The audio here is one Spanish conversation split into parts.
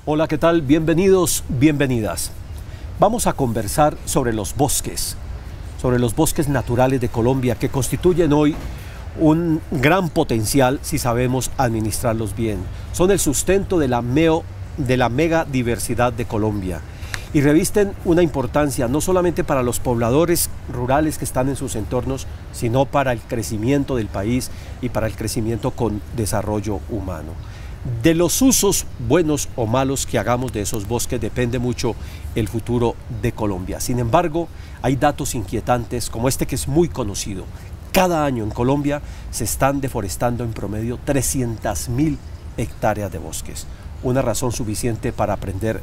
Hola, ¿qué tal? Bienvenidos, bienvenidas. Vamos a conversar sobre los bosques naturales de Colombia, que constituyen hoy un gran potencial si sabemos administrarlos bien. Son el sustento de la mega diversidad de Colombia y revisten una importancia no solamente para los pobladores rurales que están en sus entornos, sino para el crecimiento del país y para el crecimiento con desarrollo humano. De los usos buenos o malos que hagamos de esos bosques depende mucho el futuro de Colombia. Sin embargo, hay datos inquietantes como este que es muy conocido. Cada año en Colombia se están deforestando en promedio 300.000 hectáreas de bosques. Una razón suficiente para prender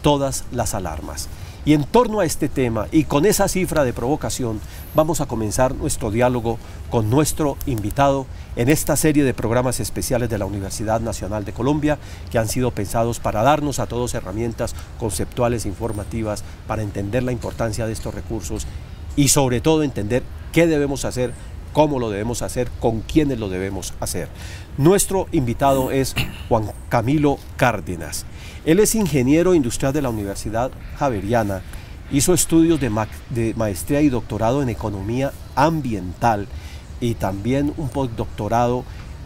todas las alarmas. Y en torno a este tema y con esa cifra de provocación vamos a comenzar nuestro diálogo con nuestro invitado en esta serie de programas especiales de la Universidad Nacional de Colombia que han sido pensados para darnos a todos herramientas conceptuales e informativas para entender la importancia de estos recursos y sobre todo entender qué debemos hacer, cómo lo debemos hacer, con quiénes lo debemos hacer. Nuestro invitado es Juan Camilo Cárdenas. Él es ingeniero industrial de la Universidad Javeriana, hizo estudios de maestría y doctorado en economía ambiental y también un postdoctorado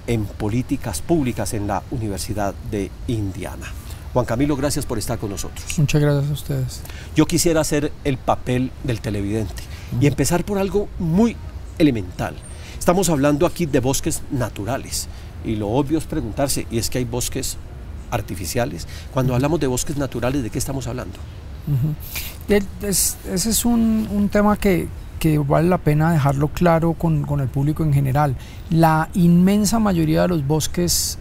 en políticas públicas en la Universidad de Indiana. Juan Camilo, gracias por estar con nosotros. Muchas gracias a ustedes. Yo quisiera hacer el papel del televidente y empezar por algo muy elemental. Estamos hablando aquí de bosques naturales y lo obvio es preguntarse, ¿y es que hay bosques artificiales? Cuando hablamos de bosques naturales, ¿de qué estamos hablando? Ese es un tema que vale la pena dejarlo claro con el público en general. La inmensa mayoría de los bosques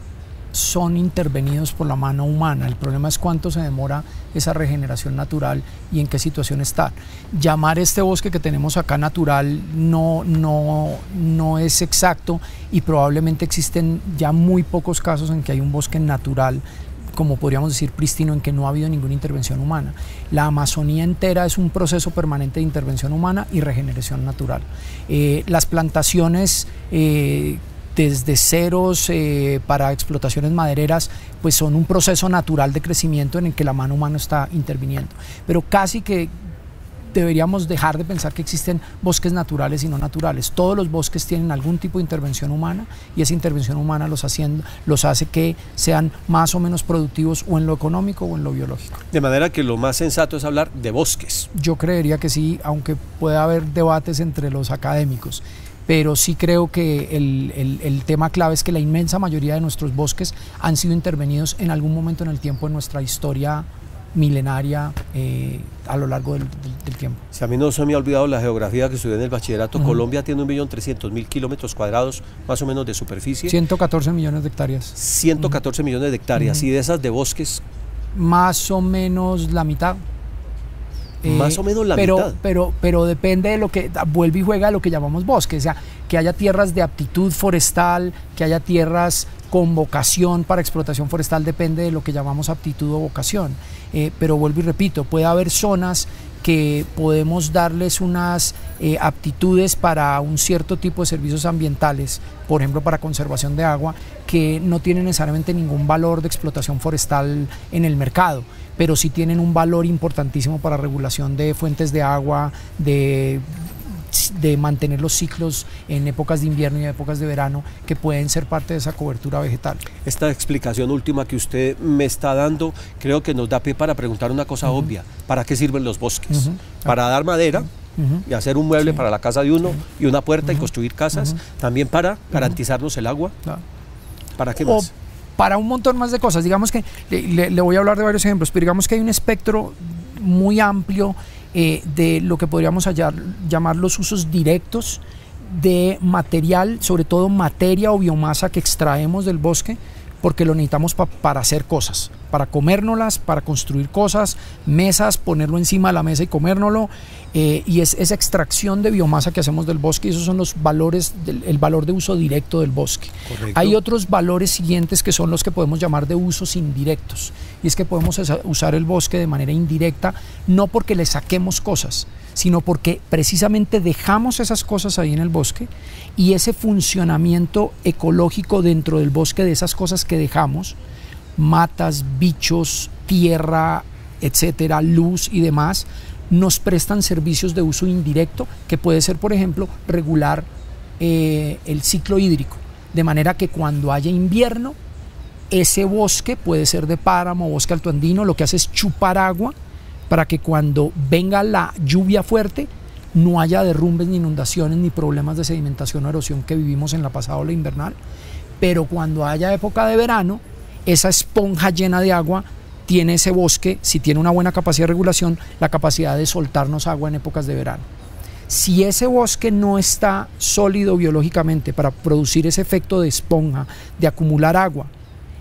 son intervenidos por la mano humana. El problema es cuánto se demora esa regeneración natural y en qué situación está. Llamar este bosque que tenemos acá natural no es exacto y probablemente existen ya muy pocos casos en que hay un bosque natural, como podríamos decir pristino, en que no ha habido ninguna intervención humana. La Amazonía entera es un proceso permanente de intervención humana y regeneración natural. Las plantaciones desde ceros para explotaciones madereras, pues son un proceso natural de crecimiento en el que la mano humana está interviniendo. Pero casi que deberíamos dejar de pensar que existen bosques naturales y no naturales. Todos los bosques tienen algún tipo de intervención humana y esa intervención humana los hace que sean más o menos productivos o en lo económico o en lo biológico. De manera que lo más sensato es hablar de bosques. Yo creería que sí, aunque pueda haber debates entre los académicos. Pero sí creo que el tema clave es que la inmensa mayoría de nuestros bosques han sido intervenidos en algún momento en el tiempo en nuestra historia milenaria a lo largo del tiempo. Si a mí no se me ha olvidado la geografía que estudié en el bachillerato, Colombia tiene 1.300.000 kilómetros cuadrados más o menos de superficie. 114 millones de hectáreas. 114 millones de hectáreas. Y de esas de bosques, más o menos la mitad. Más o menos la mitad. Pero depende de lo que vuelve y juega lo que llamamos bosque, o sea, que haya tierras de aptitud forestal, que haya tierras con vocación para explotación forestal, depende de lo que llamamos aptitud o vocación. Pero vuelvo y repito, puede haber zonas que podemos darles unas aptitudes para un cierto tipo de servicios ambientales, por ejemplo para conservación de agua, que no tienen necesariamente ningún valor de explotación forestal en el mercado, pero sí tienen un valor importantísimo para regulación de fuentes de agua, de mantener los ciclos en épocas de invierno y épocas de verano que pueden ser parte de esa cobertura vegetal. Esta explicación última que usted me está dando creo que nos da pie para preguntar una cosa obvia. ¿Para qué sirven los bosques? Para dar madera y hacer un mueble para la casa de uno y una puerta y construir casas, también para garantizarnos el agua. ¿Para qué más? Para un montón más de cosas. Digamos que le voy a hablar de varios ejemplos, pero digamos que hay un espectro muy amplio de lo que podríamos llamar los usos directos de material, sobre todo materia o biomasa que extraemos del bosque, porque lo necesitamos para hacer cosas, para comérnoslas, para construir cosas, mesas, ponerlo encima de la mesa y comérnoslo, y es esa extracción de biomasa que hacemos del bosque, y esos son los valores, el valor de uso directo del bosque. Correcto. Hay otros valores siguientes que son los que podemos llamar de usos indirectos, y es que podemos usar el bosque de manera indirecta, no porque le saquemos cosas, sino porque precisamente dejamos esas cosas ahí en el bosque, y ese funcionamiento ecológico dentro del bosque de esas cosas que dejamos, matas, bichos, tierra, etcétera, luz y demás, nos prestan servicios de uso indirecto, que puede ser, por ejemplo, regular el ciclo hídrico, de manera que cuando haya invierno, ese bosque puede ser de páramo o bosque altoandino, lo que hace es chupar agua para que cuando venga la lluvia fuerte no haya derrumbes, ni inundaciones, ni problemas de sedimentación o erosión que vivimos en la pasada ola invernal. Pero cuando haya época de verano, esa esponja llena de agua tiene ese bosque, si tiene una buena capacidad de regulación, la capacidad de soltarnos agua en épocas de verano. Si ese bosque no está sólido biológicamente para producir ese efecto de esponja, de acumular agua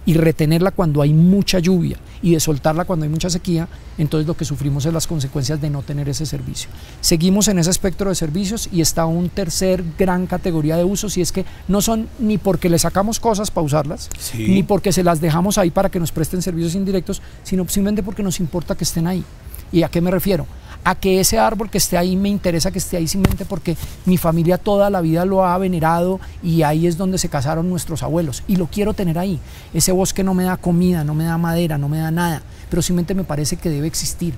y retenerla cuando hay mucha lluvia y de soltarla cuando hay mucha sequía, entonces lo que sufrimos es las consecuencias de no tener ese servicio. Seguimos en ese espectro de servicios y está un tercer gran categoría de usos, y es que no son ni porque le sacamos cosas para usarlas, sí, ni porque se las dejamos ahí para que nos presten servicios indirectos, sino simplemente porque nos importa que estén ahí. ¿Y a qué me refiero? A que ese árbol que esté ahí me interesa que esté ahí simplemente porque mi familia toda la vida lo ha venerado y ahí es donde se casaron nuestros abuelos y lo quiero tener ahí. Ese bosque no me da comida, no me da madera, no me da nada, pero simplemente me parece que debe existir.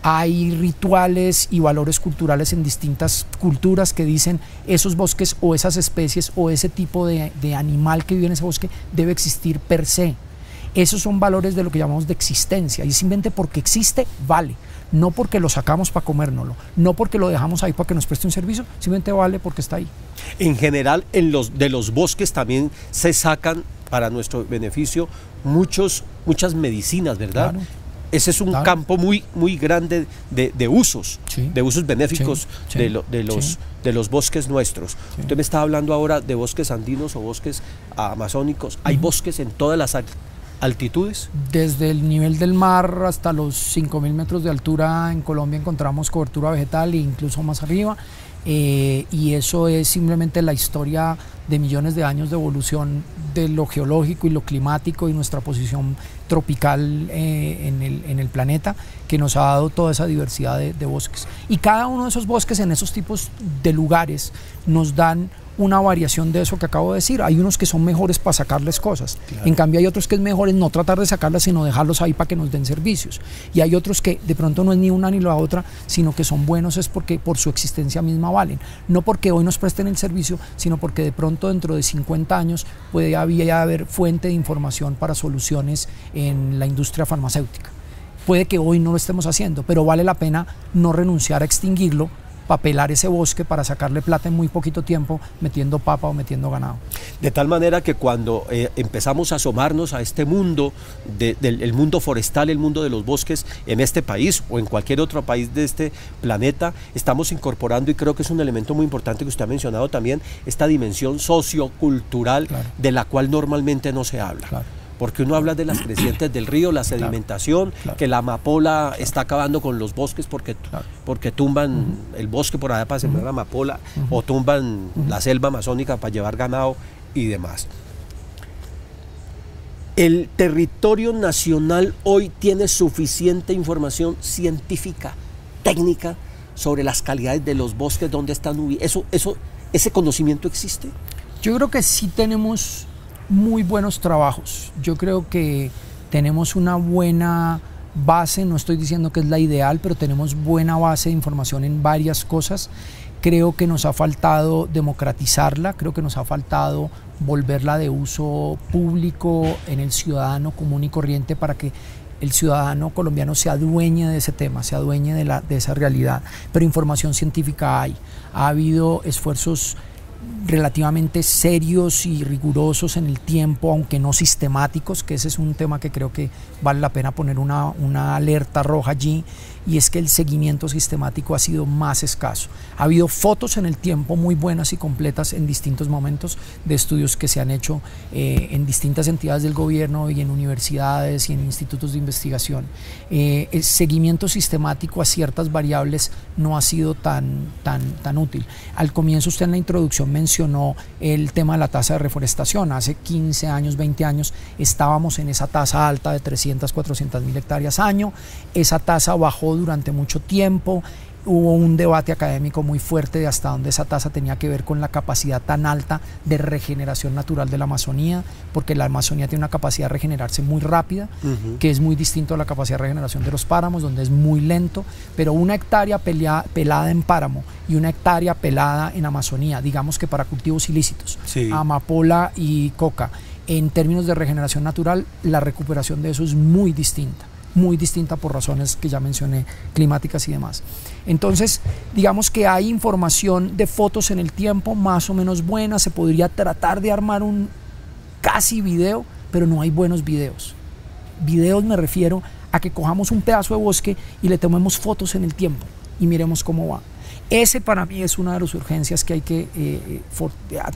Hay rituales y valores culturales en distintas culturas que dicen esos bosques o esas especies o ese tipo de animal que vive en ese bosque debe existir per se. Esos son valores de lo que llamamos de existencia, y simplemente porque existe, vale. No porque lo sacamos para comérnoslo, no porque lo dejamos ahí para que nos preste un servicio, simplemente vale porque está ahí. En general, de los bosques también se sacan, para nuestro beneficio, muchas medicinas, ¿verdad? Claro. Ese es un campo muy grande de usos, sí, de usos benéficos, sí, de los bosques nuestros. Sí. Usted me está hablando ahora de bosques andinos o bosques amazónicos. ¿Hay bosques en todas las altitudes? Desde el nivel del mar hasta los 5.000 metros de altura en Colombia encontramos cobertura vegetal e incluso más arriba, y eso es simplemente la historia de millones de años de evolución de lo geológico y lo climático y nuestra posición tropical en el planeta, que nos ha dado toda esa diversidad de bosques. Y cada uno de esos bosques en esos tipos de lugares nos dan una variación de eso que acabo de decir. Hay unos que son mejores para sacarles cosas, claro. En cambio hay otros que es mejor no tratar de sacarlas, sino dejarlos ahí para que nos den servicios, y hay otros que de pronto no es ni una ni la otra, sino que son buenos es porque por su existencia misma valen, no porque hoy nos presten el servicio, sino porque de pronto dentro de 50 años puede haber fuente de información para soluciones en la industria farmacéutica. Puede que hoy no lo estemos haciendo, pero vale la pena no renunciar a extinguirlo para pelar ese bosque, para sacarle plata en muy poquito tiempo metiendo papa o metiendo ganado. De tal manera que cuando empezamos a asomarnos a este mundo, el mundo forestal, el mundo de los bosques en este país o en cualquier otro país de este planeta, estamos incorporando, y creo que es un elemento muy importante que usted ha mencionado también, esta dimensión sociocultural, claro, de la cual normalmente no se habla. Claro. Porque uno habla de las crecientes del río, la sedimentación, claro, claro, que la amapola, claro, está acabando con los bosques porque tumban el bosque por allá para sembrar amapola, o tumban la selva amazónica para llevar ganado y demás. ¿El territorio nacional hoy tiene suficiente información científica, técnica, sobre las calidades de los bosques, dónde están ubicados? ¿Ese conocimiento existe? Yo creo que sí tenemos muy buenos trabajos. Yo creo que tenemos una buena base, no estoy diciendo que es la ideal, pero tenemos buena base de información en varias cosas. Creo que nos ha faltado democratizarla, creo que nos ha faltado volverla de uso público en el ciudadano común y corriente, para que el ciudadano colombiano se adueñe de ese tema, se adueñe de esa realidad. Pero información científica hay. Ha habido esfuerzos relativamente serios y rigurosos en el tiempo, aunque no sistemáticos, que ese es un tema que creo que vale la pena poner una alerta roja allí, y es que el seguimiento sistemático ha sido más escaso. Ha habido fotos en el tiempo muy buenas y completas en distintos momentos de estudios que se han hecho en distintas entidades del gobierno y en universidades y en institutos de investigación. El seguimiento sistemático a ciertas variables no ha sido tan útil. Al comienzo usted en la introducción mencionó el tema de la tasa de reforestación. Hace 15 años, 20 años estábamos en esa tasa alta de 300, 400 mil hectáreas año. Esa tasa bajó durante mucho tiempo. hubo un debate académico muy fuerte de hasta dónde esa tasa tenía que ver con la capacidad tan alta de regeneración natural de la Amazonía, porque la Amazonía tiene una capacidad de regenerarse muy rápida, que es muy distinto a la capacidad de regeneración de los páramos, donde es muy lento, pero una hectárea pelada en páramo y una hectárea pelada en Amazonía, digamos que para cultivos ilícitos, amapola y coca, en términos de regeneración natural, la recuperación de eso es muy distinta por razones que ya mencioné, climáticas y demás. Entonces, digamos que hay información de fotos en el tiempo más o menos buena, se podría tratar de armar un casi video, pero no hay buenos videos. Videos me refiero a que cojamos un pedazo de bosque y le tomemos fotos en el tiempo y miremos cómo va. Ese para mí es una de las urgencias que hay que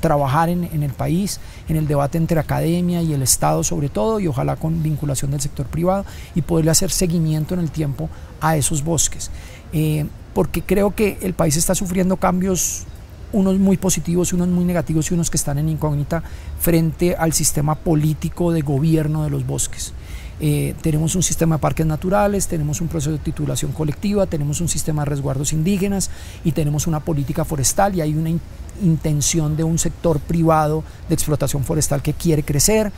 trabajar en el país, en el debate entre academia y el Estado sobre todo, y ojalá con vinculación del sector privado, y poderle hacer seguimiento en el tiempo a esos bosques. Porque creo que el país está sufriendo cambios, unos muy positivos, unos muy negativos y unos que están en incógnita frente al sistema político de gobierno de los bosques. Tenemos un sistema de parques naturales, tenemos un proceso de titulación colectiva, tenemos un sistema de resguardos indígenas y tenemos una política forestal, y hay una intención de un sector privado de explotación forestal que quiere crecer.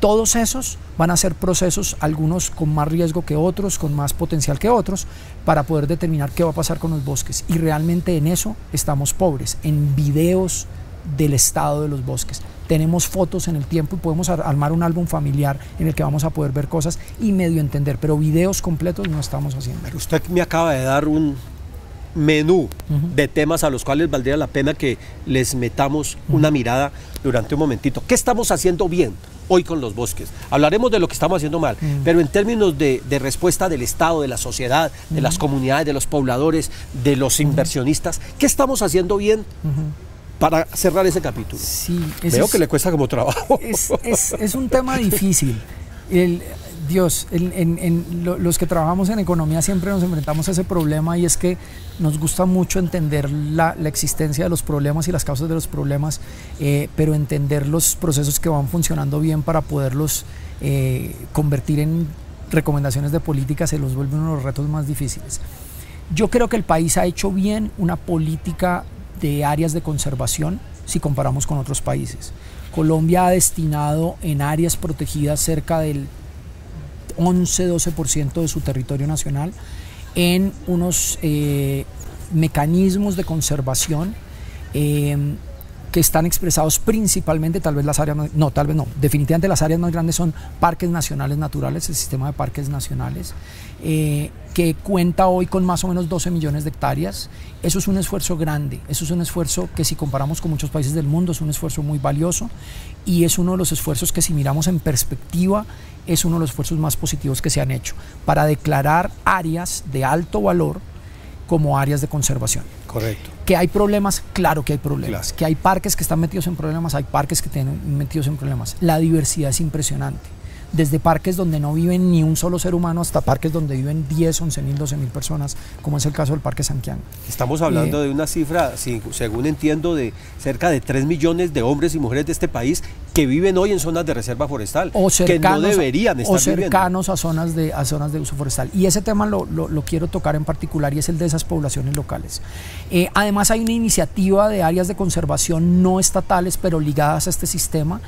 Todos esos van a ser procesos, algunos con más riesgo que otros, con más potencial que otros, para poder determinar qué va a pasar con los bosques, y realmente en eso estamos pobres, en videos del estado de los bosques. Tenemos fotos en el tiempo y podemos armar un álbum familiar en el que vamos a poder ver cosas y medio entender, pero videos completos no estamos haciendo. Pero usted me acaba de dar un menú de temas a los cuales valdría la pena que les metamos una mirada durante un momentito. ¿Qué estamos haciendo bien hoy con los bosques? Hablaremos de lo que estamos haciendo mal, pero en términos de respuesta del Estado, de la sociedad, de las comunidades, de los pobladores, de los inversionistas, ¿qué estamos haciendo bien para cerrar ese capítulo? Sí, veo que le cuesta como trabajo. Es un tema difícil. Los que trabajamos en economía siempre nos enfrentamos a ese problema, y es que nos gusta mucho entender la existencia de los problemas y las causas de los problemas, pero entender los procesos que van funcionando bien para poderlos convertir en recomendaciones de política se los vuelve uno de los retos más difíciles. Yo creo que el país ha hecho bien una política de áreas de conservación si comparamos con otros países. Colombia ha destinado en áreas protegidas cerca del 11-12% de su territorio nacional en unos mecanismos de conservación que están expresados principalmente, definitivamente las áreas más grandes son parques nacionales naturales, el sistema de parques nacionales, que cuenta hoy con más o menos 12 millones de hectáreas. Eso es un esfuerzo grande, eso es un esfuerzo que, si comparamos con muchos países del mundo, es un esfuerzo muy valioso, y es uno de los esfuerzos que, si miramos en perspectiva, es uno de los esfuerzos más positivos que se han hecho para declarar áreas de alto valor como áreas de conservación. Correcto. ¿Que hay problemas? Claro que hay problemas. Claro. ¿Que hay parques que están metidos en problemas? Hay parques que están metidos en problemas. La diversidad es impresionante. Desde parques donde no viven ni un solo ser humano hasta parques donde viven 10, 11.000, 12.000 personas, como es el caso del Parque Sanquián. Estamos hablando de una cifra, según entiendo, de cerca de 3 millones de hombres y mujeres de este país que viven hoy en zonas de reserva forestal, o cercanos, que no deberían estar cercanos a zonas de uso forestal. Y ese tema lo quiero tocar en particular, y es el de esas poblaciones locales. Además, hay una iniciativa de áreas de conservación no estatales, pero ligadas a este sistema,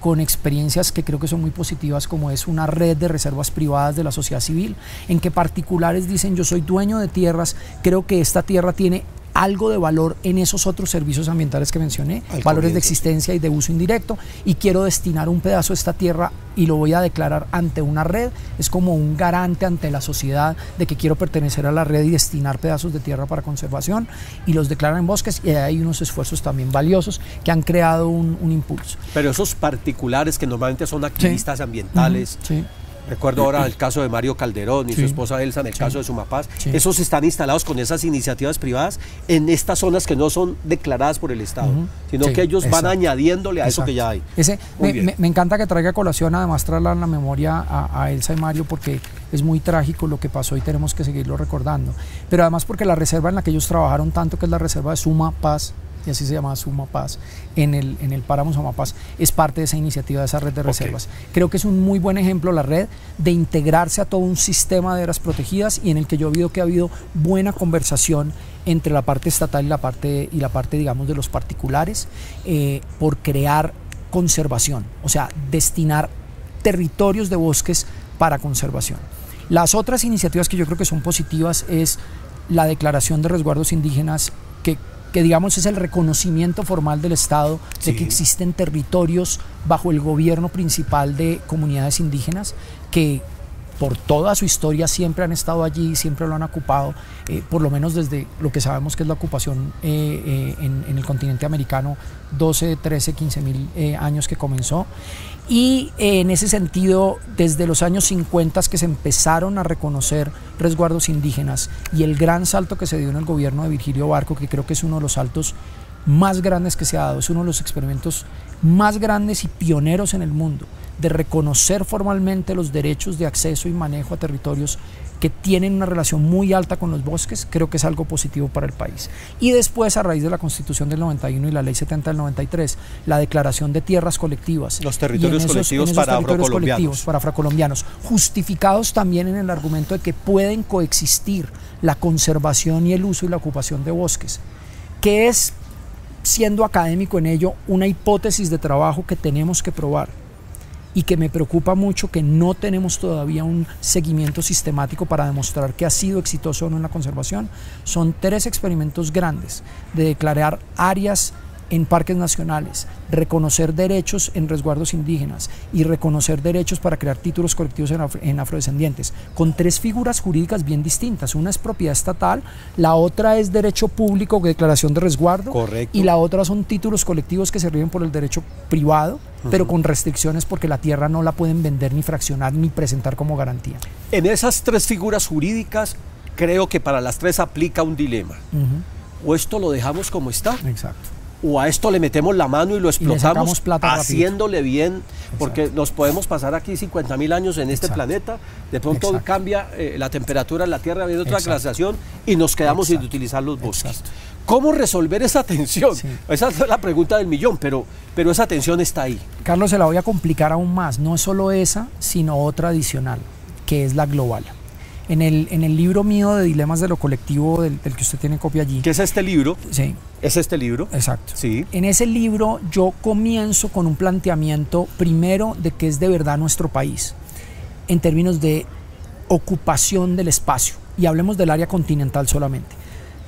con experiencias que creo que son muy positivas, como es una red de reservas privadas de la sociedad civil, en que particulares dicen: yo soy dueño de tierras, creo que esta tierra tiene algo de valor en esos otros servicios ambientales que mencioné, valores de existencia y de uso indirecto, y quiero destinar un pedazo de esta tierra y lo voy a declarar ante una red. Es como un garante ante la sociedad de que quiero pertenecer a la red y destinar pedazos de tierra para conservación, y los declaran en bosques, y hay unos esfuerzos también valiosos que han creado un impulso. Pero esos particulares que normalmente son activistas ambientales, recuerdo ahora el caso de Mario Calderón y su esposa Elsa, en el caso de Sumapaz, esos están instalados con esas iniciativas privadas en estas zonas que no son declaradas por el Estado, sino que ellos van añadiéndole a eso que ya hay. Me encanta que traiga a colación, además traerla en la memoria a Elsa y Mario, porque es muy trágico lo que pasó y tenemos que seguirlo recordando. Pero además porque la reserva en la que ellos trabajaron tanto, que es la reserva de Sumapaz, y así se llama Sumapaz, en el páramo Sumapaz, es parte de esa iniciativa, de esa red de reservas. Creo que es un muy buen ejemplo la red de integrarse a todo un sistema de áreas protegidas y en el que yo veo que ha habido buena conversación entre la parte estatal y la parte digamos, de los particulares por crear conservación, o sea, destinar territorios de bosques para conservación. Las otras iniciativas que yo creo que son positivas es la declaración de resguardos indígenas, que digamos es el reconocimiento formal del Estado de que existen territorios bajo el gobierno principal de comunidades indígenas que por toda su historia siempre han estado allí, siempre lo han ocupado, por lo menos desde lo que sabemos que es la ocupación en el continente americano, 12, 13, 15 mil años que comenzó. Y en ese sentido, desde los años 50 que se empezaron a reconocer resguardos indígenas y el gran salto que se dio en el gobierno de Virgilio Barco, que creo que es uno de los saltos más grandes que se ha dado, es uno de los experimentos más grandes y pioneros en el mundo de reconocer formalmente los derechos de acceso y manejo a territorios que tienen una relación muy alta con los bosques, creo que es algo positivo para el país. Y después, a raíz de la Constitución del 91 y la Ley 70 del 93, la declaración de tierras colectivas. Los territorios colectivos para afrocolombianos, justificados también en el argumento de que pueden coexistir la conservación y el uso y la ocupación de bosques, que es, siendo académico en ello, una hipótesis de trabajo que tenemos que probar y que me preocupa mucho que no tenemos todavía un seguimiento sistemático para demostrar que ha sido exitoso o no en la conservación. Son 3 experimentos grandes de declarar áreas en parques nacionales, reconocer derechos en resguardos indígenas y reconocer derechos para crear títulos colectivos en afrodescendientes, con 3 figuras jurídicas bien distintas. Una es propiedad estatal, la otra es derecho público, declaración de resguardo. Correcto. Y la otra son títulos colectivos que se rigen por el derecho privado, pero con restricciones porque la tierra no la pueden vender ni fraccionar ni presentar como garantía. En esas 3 figuras jurídicas creo que para las 3 aplica un dilema. O esto lo dejamos como está. Exacto. O a esto le metemos la mano y lo explotamos haciéndole bien, Exacto. Porque nos podemos pasar aquí 50.000 años en este planeta, de pronto cambia la temperatura en la Tierra, habiendo otra glaciación y nos quedamos sin utilizar los bosques. ¿Cómo resolver esa tensión? Esa es la pregunta del millón, pero esa tensión está ahí. Carlos, se la voy a complicar aún más, no es solo esa, sino otra adicional, que es la global. En el libro mío de Dilemas de lo Colectivo, del que usted tiene copia allí. ¿Qué es este libro? Sí. ¿Es este libro? Exacto. Sí. En ese libro yo comienzo con un planteamiento primero de qué es de verdad nuestro país, en términos de ocupación del espacio, y hablemos del área continental solamente.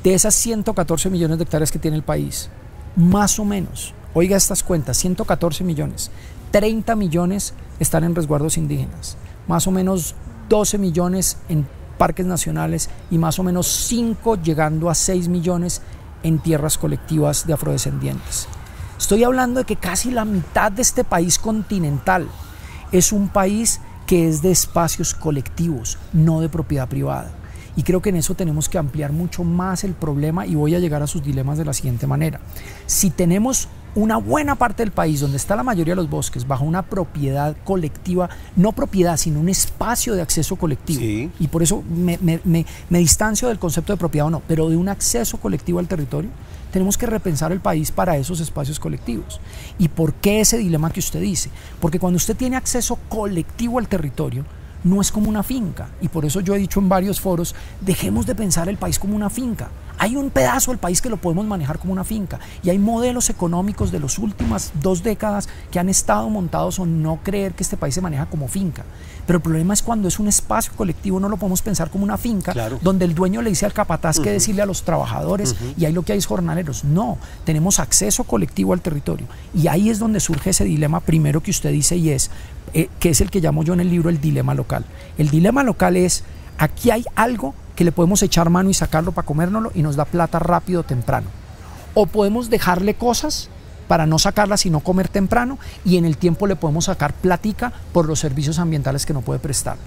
De esas 114 millones de hectáreas que tiene el país, más o menos, oiga estas cuentas, 114 millones, 30 millones están en resguardos indígenas, más o menos 12 millones en parques nacionales y más o menos 5 llegando a 6 millones en tierras colectivas de afrodescendientes. Estoy hablando de que casi la mitad de este país continental es un país que es de espacios colectivos, no de propiedad privada. Y creo que en eso tenemos que ampliar mucho más el problema y voy a llegar a sus dilemas de la siguiente manera. Si tenemos una buena parte del país donde está la mayoría de los bosques bajo una propiedad colectiva, no propiedad, sino un espacio de acceso colectivo, y por eso me distancio del concepto de propiedad o no, pero de un acceso colectivo al territorio, tenemos que repensar el país para esos espacios colectivos. ¿Y por qué ese dilema que usted dice? Porque cuando usted tiene acceso colectivo al territorio, no es como una finca, y por eso yo he dicho en varios foros, dejemos de pensar el país como una finca. Hay un pedazo del país que lo podemos manejar como una finca, y hay modelos económicos de las últimas 2 décadas que han estado montados en no creer que este país se maneja como finca. Pero el problema es cuando es un espacio colectivo, no lo podemos pensar como una finca, donde el dueño le dice al capataz que decirle a los trabajadores, y ahí lo que hay es jornaleros. No, tenemos acceso colectivo al territorio, y ahí es donde surge ese dilema primero que usted dice, y es que es el que llamo yo en el libro el dilema local. El dilema local es, aquí hay algo que le podemos echar mano y sacarlo para comérnoslo y nos da plata rápido o temprano. O podemos dejarle cosas para no sacarlas y no comer temprano, y en el tiempo le podemos sacar platica por los servicios ambientales que no puede prestar.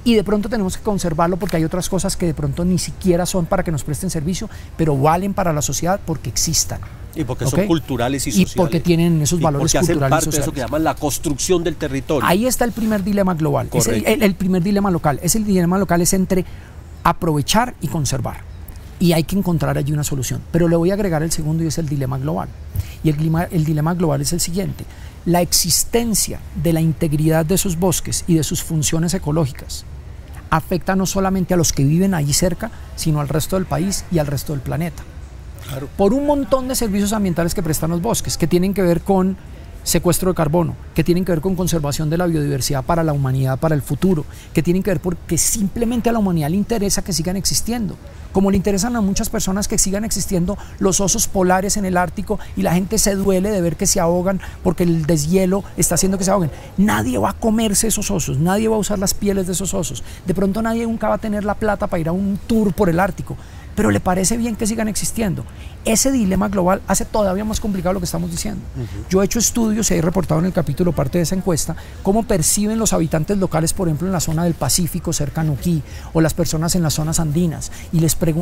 Y de pronto tenemos que conservarlo porque hay otras cosas que de pronto ni siquiera son para que nos presten servicio, pero valen para la sociedad porque existan. Y porque son culturales y sociales. Y porque tienen esos valores culturales y sociales. Hacen parte de eso que llaman la construcción del territorio. Ahí está el primer dilema global. El primer dilema local. El dilema local es entre aprovechar y conservar. y hay que encontrar allí una solución. Pero le voy a agregar el segundo, y es el dilema global. Y el dilema global es el siguiente: la existencia de la integridad de esos bosques y de sus funciones ecológicas afecta no solamente a los que viven allí cerca, sino al resto del país y al resto del planeta. Claro. Por un montón de servicios ambientales que prestan los bosques, que tienen que ver con secuestro de carbono, que tienen que ver con conservación de la biodiversidad para la humanidad, para el futuro, que tienen que ver porque simplemente a la humanidad le interesa que sigan existiendo, como le interesan a muchas personas que sigan existiendo los osos polares en el Ártico, y la gente se duele de ver que se ahogan porque el deshielo está haciendo que se ahoguen. Nadie va a comerse esos osos, nadie va a usar las pieles de esos osos, de pronto nadie nunca va a tener la plata para ir a un tour por el Ártico, pero le parece bien que sigan existiendo. Ese dilema global hace todavía más complicado lo que estamos diciendo. Yo he hecho estudios y he reportado en el capítulo parte de esa encuesta cómo perciben los habitantes locales, por ejemplo, en la zona del Pacífico, cerca a Nuquí, o las personas en las zonas andinas,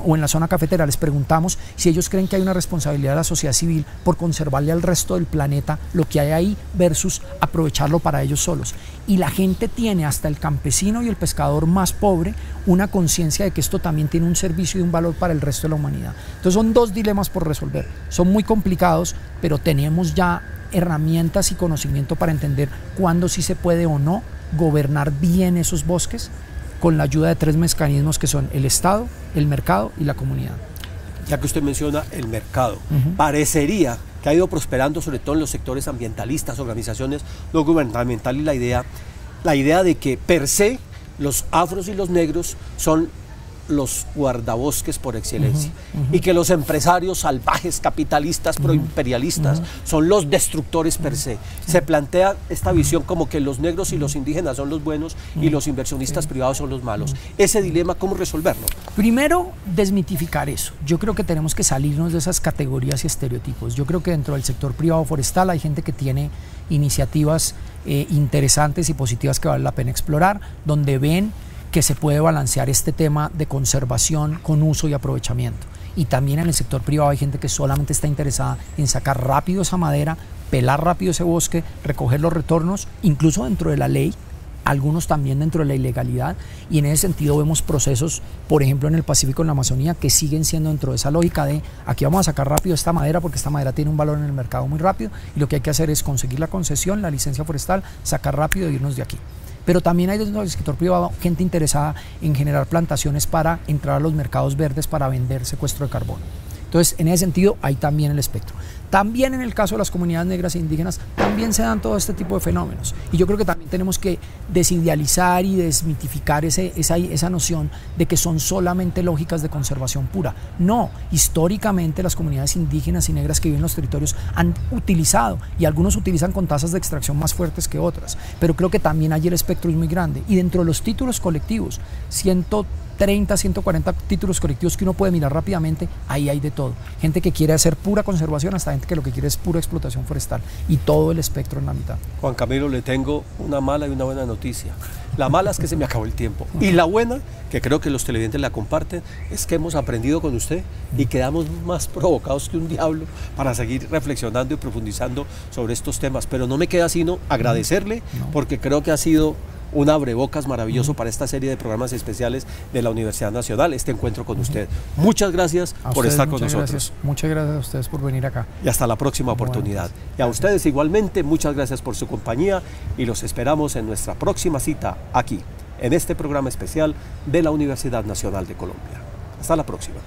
o en la zona cafetera. Les preguntamos si ellos creen que hay una responsabilidad de la sociedad civil por conservarle al resto del planeta lo que hay ahí versus aprovecharlo para ellos solos. Y la gente tiene, hasta el campesino y el pescador más pobre, una conciencia de que esto también tiene un servicio y un valor para el resto de la humanidad. Entonces son dos dilemas por resolver. Son muy complicados, pero tenemos ya herramientas y conocimiento para entender cuándo sí se puede o no gobernar bien esos bosques, con la ayuda de tres mecanismos que son el Estado, el mercado y la comunidad. Ya que usted menciona el mercado, parecería que ha ido prosperando sobre todo en los sectores ambientalistas, organizaciones no gubernamentales, la idea de que per se los afros y los negros son los guardabosques por excelencia, y que los empresarios salvajes, capitalistas, proimperialistas son los destructores per se. Se plantea esta visión como que los negros y los indígenas son los buenos y los inversionistas privados son los malos. Ese dilema, ¿cómo resolverlo? Primero, desmitificar eso. Yo creo que tenemos que salirnos de esas categorías y estereotipos. Yo creo que dentro del sector privado forestal hay gente que tiene iniciativas interesantes y positivas que vale la pena explorar, donde ven que se puede balancear este tema de conservación con uso y aprovechamiento. Y también en el sector privado hay gente que solamente está interesada en sacar rápido esa madera, pelar rápido ese bosque, recoger los retornos, incluso dentro de la ley, algunos también dentro de la ilegalidad, y en ese sentido vemos procesos, por ejemplo en el Pacífico, en la Amazonía, que siguen siendo dentro de esa lógica de aquí vamos a sacar rápido esta madera porque esta madera tiene un valor en el mercado muy rápido, y lo que hay que hacer es conseguir la concesión, la licencia forestal, sacar rápido e irnos de aquí. Pero también hay dentro del sector privado gente interesada en generar plantaciones para entrar a los mercados verdes para vender secuestro de carbono. Entonces, en ese sentido, hay también el espectro. También en el caso de las comunidades negras e indígenas, también se dan todo este tipo de fenómenos. Y yo creo que también tenemos que desidealizar y desmitificar esa noción de que son solamente lógicas de conservación pura. No, históricamente las comunidades indígenas y negras que viven en los territorios han utilizado, y algunos utilizan con tasas de extracción más fuertes que otras, pero creo que también allí el espectro es muy grande. Y dentro de los títulos colectivos, 130, 140 títulos colectivos que uno puede mirar rápidamente, ahí hay de todo. Gente que quiere hacer pura conservación hasta gente que lo que quiere es pura explotación forestal, y todo el espectro en la mitad. Juan Camilo, le tengo una mala y una buena noticia. La mala es que se me acabó el tiempo, y la buena, que creo que los televidentes la comparten, es que hemos aprendido con usted y quedamos más provocados que un diablo para seguir reflexionando y profundizando sobre estos temas. Pero no me queda sino agradecerle, porque creo que ha sido un abrebocas maravilloso para esta serie de programas especiales de la Universidad Nacional, este encuentro con usted. Muchas gracias por estar con nosotros. Muchas gracias a ustedes por venir acá. Y hasta la próxima oportunidad. Y a ustedes igualmente, muchas gracias por su compañía, y los esperamos en nuestra próxima cita aquí, en este programa especial de la Universidad Nacional de Colombia. Hasta la próxima.